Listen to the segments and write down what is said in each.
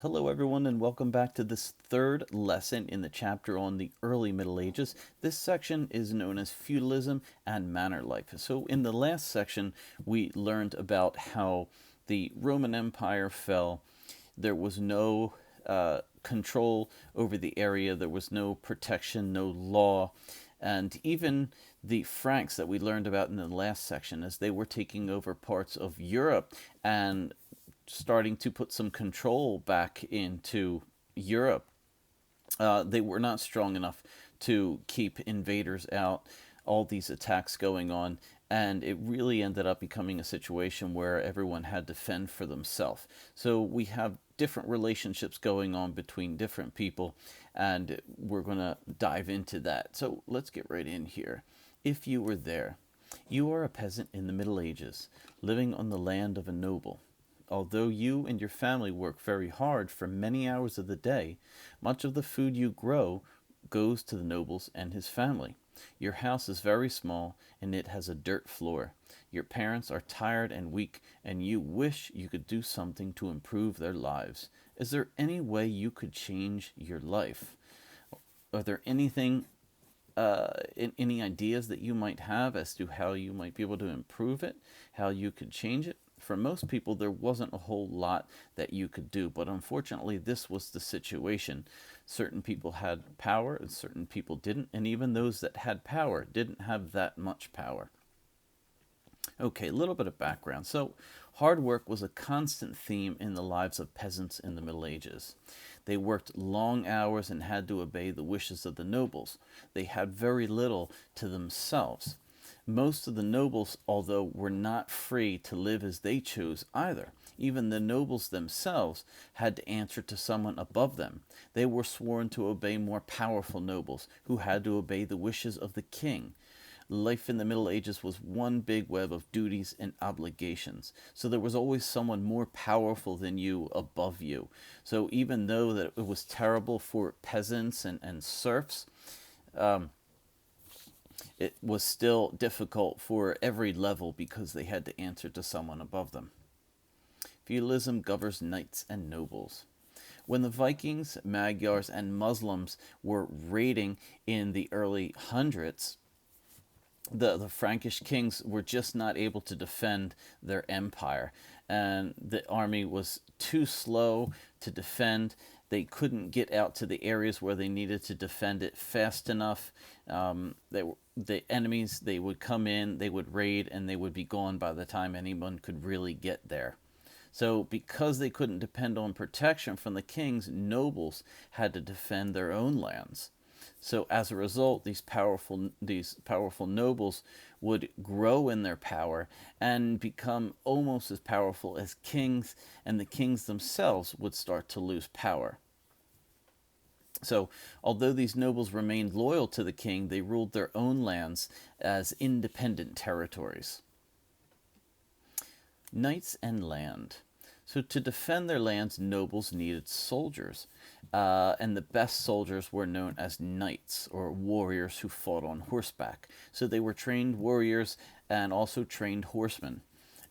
Hello, everyone, and welcome back to this third lesson in the chapter on the early Middle Ages. This section is known as Feudalism and Manor Life. So, in the last section, we learned about how the Roman Empire fell. There was no control over the area, there was no protection, no law, and even the Franks that we learned about in the last section, as they were taking over parts of Europe and starting to put some control back into Europe, they were not strong enough to keep invaders out, all these attacks going on, and it really ended up becoming a situation where everyone had to fend for themselves. So we have different relationships going on between different people, and we're going to dive into that. So let's get right in here. If you were there, you are a peasant in the Middle Ages, living on the land of a noble. Although you and your family work very hard for many hours of the day, much of the food you grow goes to the nobles and his family. Your house is very small and it has a dirt floor. Your parents are tired and weak, and you wish you could do something to improve their lives. Is there any way you could change your life? Are there any ideas that you might have as to how you might be able to improve it, how you could change it? For most people, there wasn't a whole lot that you could do, but unfortunately, this was the situation. Certain people had power and certain people didn't, and even those that had power didn't have that much power. Okay, a little bit of background. So, hard work was a constant theme in the lives of peasants in the Middle Ages. They worked long hours and had to obey the wishes of the nobles. They had very little to themselves. Most of the nobles, although, were not free to live as they chose either. Even the nobles themselves had to answer to someone above them. They were sworn to obey more powerful nobles, who had to obey the wishes of the king. Life in the Middle Ages was one big web of duties and obligations. So there was always someone more powerful than you above you. So even though that it was terrible for peasants and serfs, it was still difficult for every level because they had to answer to someone above them. Feudalism governs knights and nobles. When the Vikings, Magyars, and Muslims were raiding in the early hundreds, the Frankish kings were just not able to defend their empire, and the army was too slow to defend. They couldn't get out to the areas where they needed to defend it fast enough. The enemies, they would come in, they would raid, and they would be gone by the time anyone could really get there. So, because they couldn't depend on protection from the kings, nobles had to defend their own lands. So, as a result, these powerful nobles would grow in their power and become almost as powerful as kings, and the kings themselves would start to lose power. So, although these nobles remained loyal to the king, they ruled their own lands as independent territories. Knights and land. So, to defend their lands, nobles needed soldiers. And the best soldiers were known as knights, or warriors who fought on horseback. So, they were trained warriors and also trained horsemen.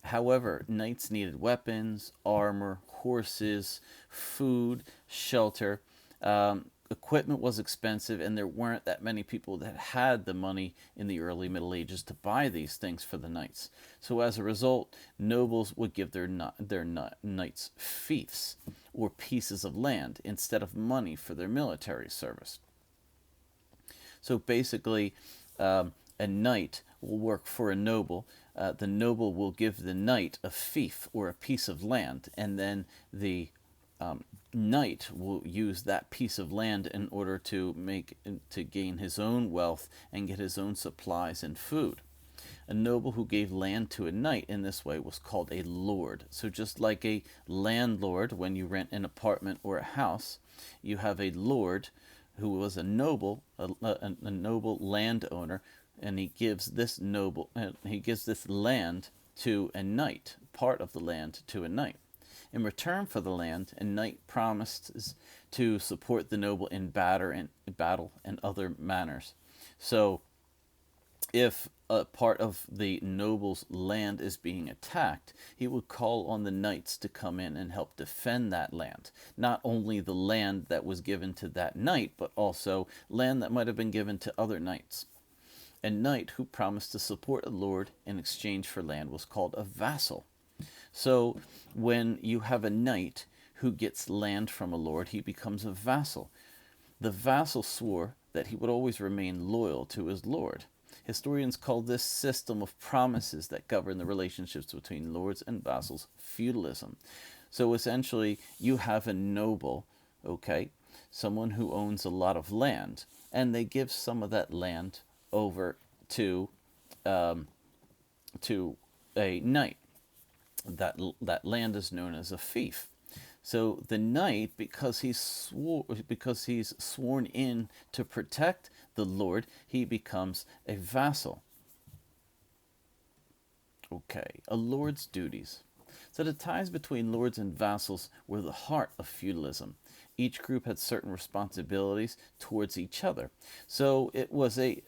However, knights needed weapons, armor, horses, food, shelter. Equipment was expensive, and there weren't that many people that had the money in the early Middle Ages to buy these things for the knights. So, as a result, nobles would give their knights fiefs, or pieces of land, instead of money for their military service. So, basically, a knight will work for a noble. The noble will give the knight a fief, or a piece of land, and then the knight will use that piece of land in order to gain his own wealth and get his own supplies and food. A noble who gave land to a knight in this way was called a lord. So, just like a landlord, when you rent an apartment or a house, you have a lord who was a noble, a noble landowner, and he gives this land to a knight, part of the land to a knight. In return for the land, a knight promises to support the noble in battle and other manners. So, if a part of the noble's land is being attacked, he would call on the knights to come in and help defend that land. Not only the land that was given to that knight, but also land that might have been given to other knights. A knight who promised to support a lord in exchange for land was called a vassal. So when you have a knight who gets land from a lord, he becomes a vassal. The vassal swore that he would always remain loyal to his lord. Historians call this system of promises that govern the relationships between lords and vassals feudalism. So essentially, you have a noble, okay, someone who owns a lot of land, and they give some of that land over um, to a knight. That land is known as a fief. So the knight, because he's sworn in to protect the lord, he becomes a vassal. Okay, a lord's duties. So the ties between lords and vassals were the heart of feudalism. Each group had certain responsibilities towards each other. So it was a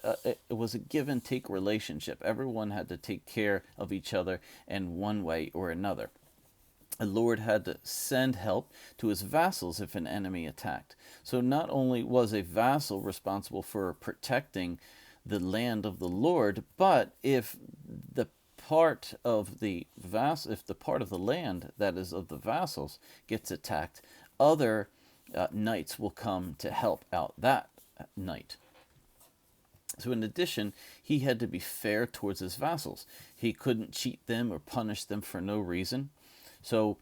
give and take relationship. Everyone had to take care of each other in one way or another. A lord had to send help to his vassals if an enemy attacked. So not only was a vassal responsible for protecting the land of the lord, but if the part of the land that is of the vassals gets attacked, other knights will come to help out that knight. So in addition, he had to be fair towards his vassals. He couldn't cheat them or punish them for no reason. So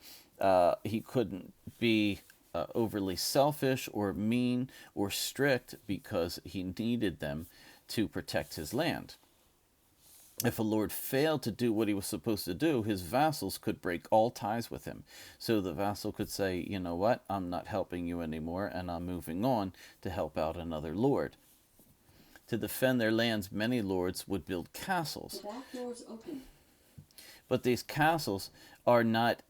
he couldn't be overly selfish or mean or strict because he needed them to protect his land. If a lord failed to do what he was supposed to do, his vassals could break all ties with him. So the vassal could say, you know what, I'm not helping you anymore, and I'm moving on to help out another lord. To defend their lands, many lords would build castles. The back door's open. But these castles are not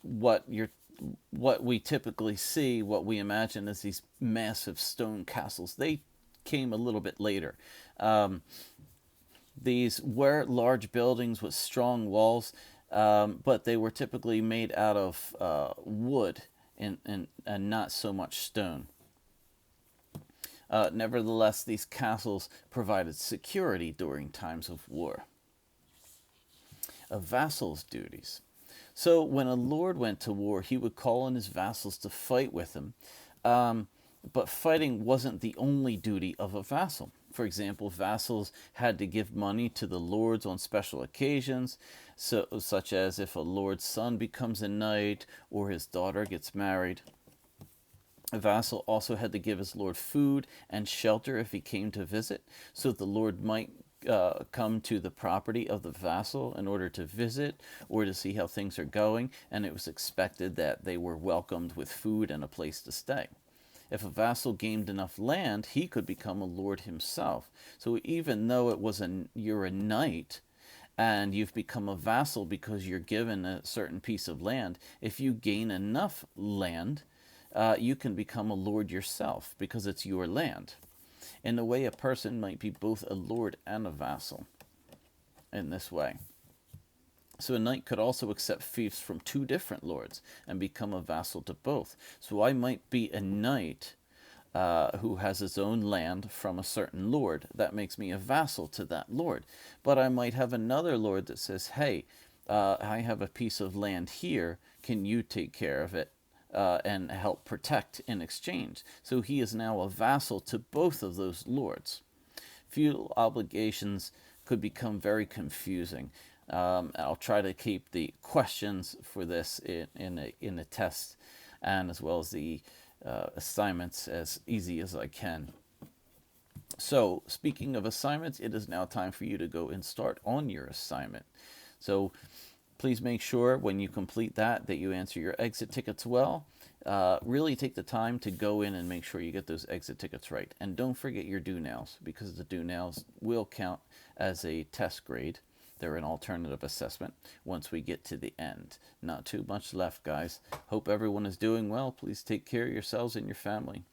what we typically see, what we imagine as these massive stone castles. They came a little bit later. These were large buildings with strong walls, but they were typically made out of wood and not so much stone. Nevertheless, these castles provided security during times of war. A vassal's duties. So when a lord went to war, he would call on his vassals to fight with him. But fighting wasn't the only duty of a vassal. For example, vassals had to give money to the lords on special occasions, such as if a lord's son becomes a knight or his daughter gets married. A vassal also had to give his lord food and shelter if he came to visit, so the lord might come to the property of the vassal in order to visit or to see how things are going, and it was expected that they were welcomed with food and a place to stay. If a vassal gained enough land, he could become a lord himself. So even though you're a knight and you've become a vassal because you're given a certain piece of land, if you gain enough land, you can become a lord yourself because it's your land. In a way, a person might be both a lord and a vassal in this way. So a knight could also accept fiefs from two different lords and become a vassal to both. So I might be a knight who has his own land from a certain lord. That makes me a vassal to that lord. But I might have another lord that says, hey, I have a piece of land here. Can you take care of it? And help protect in exchange. So he is now a vassal to both of those lords. Feudal obligations could become very confusing. I'll try to keep the questions for this in a test, and as well as the assignments as easy as I can. So speaking of assignments, it is now time for you to go and start on your assignment. So please make sure when you complete that you answer your exit tickets well. Really take the time to go in and make sure you get those exit tickets right. And don't forget your do nows, because the do nows will count as a test grade. They're an alternative assessment once we get to the end. Not too much left, guys. Hope everyone is doing well. Please take care of yourselves and your family.